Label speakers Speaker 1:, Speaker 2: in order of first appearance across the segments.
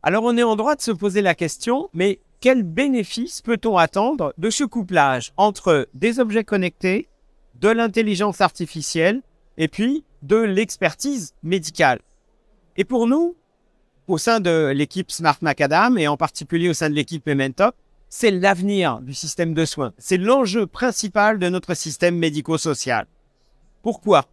Speaker 1: Alors on est en droit de se poser la question, mais quel bénéfice peut-on attendre de ce couplage entre des objets connectés, de l'intelligence artificielle et puis de l'expertise médicale? Et pour nous, au sein de l'équipe Smart Macadam et en particulier au sein de l'équipe Mementop, c'est l'avenir du système de soins. C'est l'enjeu principal de notre système médico-social. Pourquoi?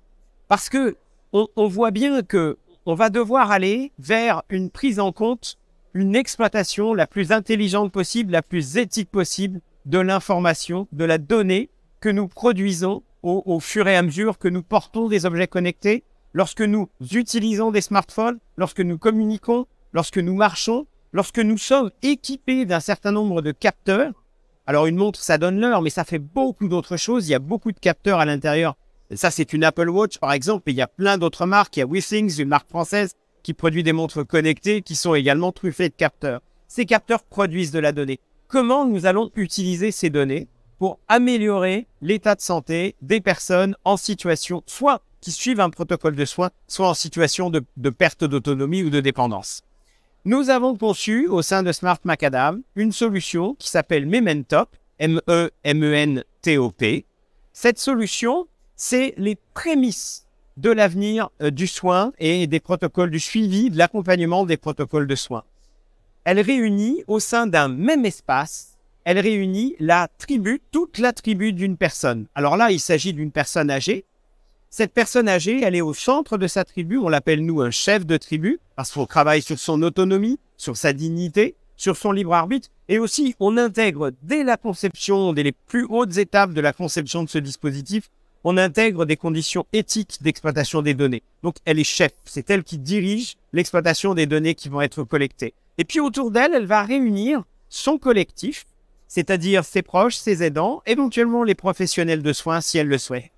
Speaker 1: Parce que on voit bien que on va devoir aller vers une prise en compte, une exploitation la plus intelligente possible, la plus éthique possible de l'information, de la donnée que nous produisons au fur et à mesure que nous portons des objets connectés, lorsque nous utilisons des smartphones, lorsque nous communiquons, lorsque nous marchons, lorsque nous sommes équipés d'un certain nombre de capteurs. Alors une montre, ça donne l'heure, mais ça fait beaucoup d'autres choses. Il y a beaucoup de capteurs à l'intérieur. Ça, c'est une Apple Watch, par exemple, et il y a plein d'autres marques. Il y a Withings, une marque française, qui produit des montres connectées qui sont également truffées de capteurs. Ces capteurs produisent de la donnée. Comment nous allons utiliser ces données pour améliorer l'état de santé des personnes en situation, soit qui suivent un protocole de soins, soit en situation de perte d'autonomie ou de dépendance? Nous avons conçu au sein de Smart Macadam une solution qui s'appelle Mementop, M-E-M-E-N-T-O-P. Cette solution, c'est les prémices de l'avenir du soin et des protocoles du suivi, de l'accompagnement des protocoles de soins. Elle réunit au sein d'un même espace, elle réunit la tribu, toute la tribu d'une personne. Alors là, il s'agit d'une personne âgée. Cette personne âgée, elle est au centre de sa tribu, on l'appelle nous un chef de tribu, parce qu'on travaille sur son autonomie, sur sa dignité, sur son libre arbitre, et aussi on intègre dès la conception, dès les plus hautes étapes de la conception de ce dispositif, on intègre des conditions éthiques d'exploitation des données. Donc elle est chef, c'est elle qui dirige l'exploitation des données qui vont être collectées. Et puis autour d'elle, elle va réunir son collectif, c'est-à-dire ses proches, ses aidants, éventuellement les professionnels de soins si elle le souhaite.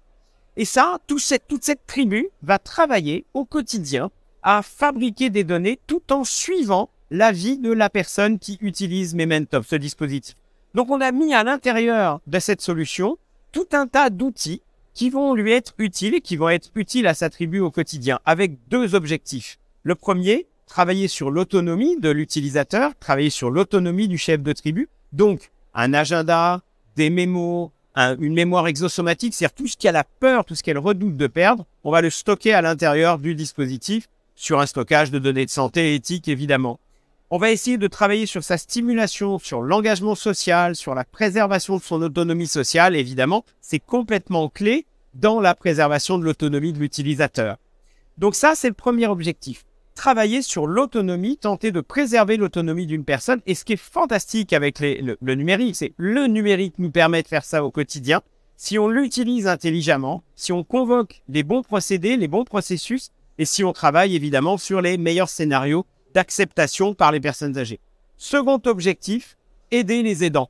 Speaker 1: Et ça, toute cette tribu va travailler au quotidien à fabriquer des données tout en suivant la vie de la personne qui utilise Mementop, ce dispositif. Donc on a mis à l'intérieur de cette solution tout un tas d'outils qui vont lui être utiles et qui vont être utiles à sa tribu au quotidien, avec deux objectifs. Le premier, travailler sur l'autonomie de l'utilisateur, travailler sur l'autonomie du chef de tribu, donc un agenda, des mémos, une mémoire exosomatique, c'est-à-dire tout ce qu'elle a peur, tout ce qu'elle redoute de perdre, on va le stocker à l'intérieur du dispositif sur un stockage de données de santé éthique, évidemment. On va essayer de travailler sur sa stimulation, sur l'engagement social, sur la préservation de son autonomie sociale, évidemment. C'est complètement clé dans la préservation de l'autonomie de l'utilisateur. Donc ça, c'est le premier objectif. Travailler sur l'autonomie, tenter de préserver l'autonomie d'une personne. Et ce qui est fantastique avec le numérique, c'est le numérique nous permet de faire ça au quotidien. Si on l'utilise intelligemment, si on convoque les bons procédés, les bons processus, et si on travaille évidemment sur les meilleurs scénarios d'acceptation par les personnes âgées. Second objectif, aider les aidants.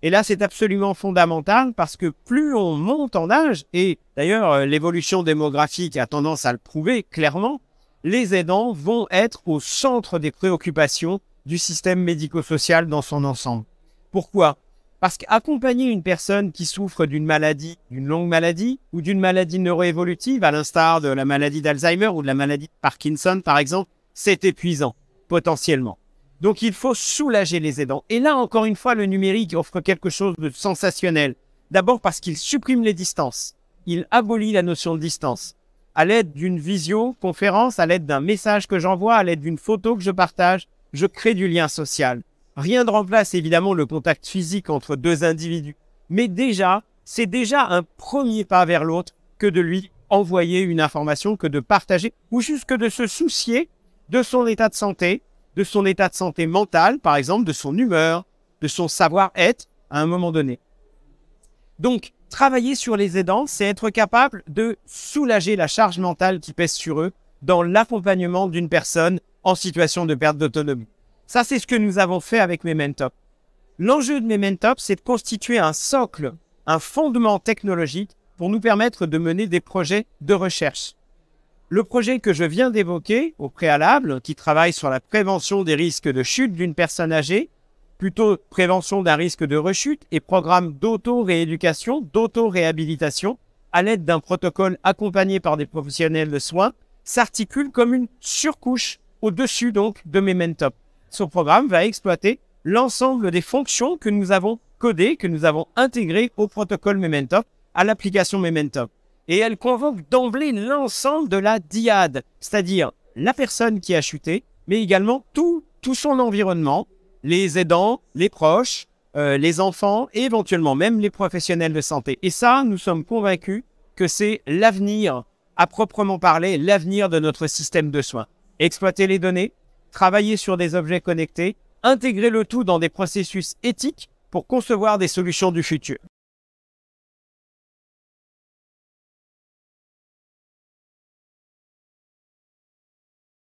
Speaker 1: Et là, c'est absolument fondamental parce que plus on monte en âge, et d'ailleurs l'évolution démographique a tendance à le prouver clairement, les aidants vont être au centre des préoccupations du système médico-social dans son ensemble. Pourquoi? Parce qu'accompagner une personne qui souffre d'une maladie, d'une longue maladie ou d'une maladie neuroévolutive, à l'instar de la maladie d'Alzheimer ou de la maladie de Parkinson par exemple, c'est épuisant, potentiellement. Donc il faut soulager les aidants. Et là, encore une fois, le numérique offre quelque chose de sensationnel. D'abord parce qu'il supprime les distances. Il abolit la notion de distance. À l'aide d'une visioconférence, à l'aide d'un message que j'envoie, à l'aide d'une photo que je partage, je crée du lien social. Rien ne remplace évidemment le contact physique entre deux individus. Mais déjà, c'est déjà un premier pas vers l'autre que de lui envoyer une information, que de partager, ou juste que de se soucier de son état de santé mentale, par exemple, de son humeur, de son savoir-être à un moment donné. Donc, travailler sur les aidants, c'est être capable de soulager la charge mentale qui pèse sur eux dans l'accompagnement d'une personne en situation de perte d'autonomie. Ça, c'est ce que nous avons fait avec Mementop. L'enjeu de Mementop, c'est de constituer un socle, un fondement technologique pour nous permettre de mener des projets de recherche. Le projet que je viens d'évoquer au préalable, qui travaille sur la prévention des risques de chute d'une personne âgée, plutôt prévention d'un risque de rechute et programme d'auto-rééducation, d'auto-réhabilitation, à l'aide d'un protocole accompagné par des professionnels de soins, s'articule comme une surcouche au-dessus donc de Mementop. ce programme va exploiter l'ensemble des fonctions que nous avons codées, que nous avons intégrées au protocole Mementop, à l'application Mementop. Et elle convoque d'emblée l'ensemble de la dyade, c'est-à-dire la personne qui a chuté, mais également tout son environnement, les aidants, les proches, les enfants et éventuellement même les professionnels de santé. Et ça, nous sommes convaincus que c'est l'avenir, à proprement parler, l'avenir de notre système de soins. Exploiter les données, travailler sur des objets connectés, intégrer le tout dans des processus éthiques pour concevoir des solutions du futur.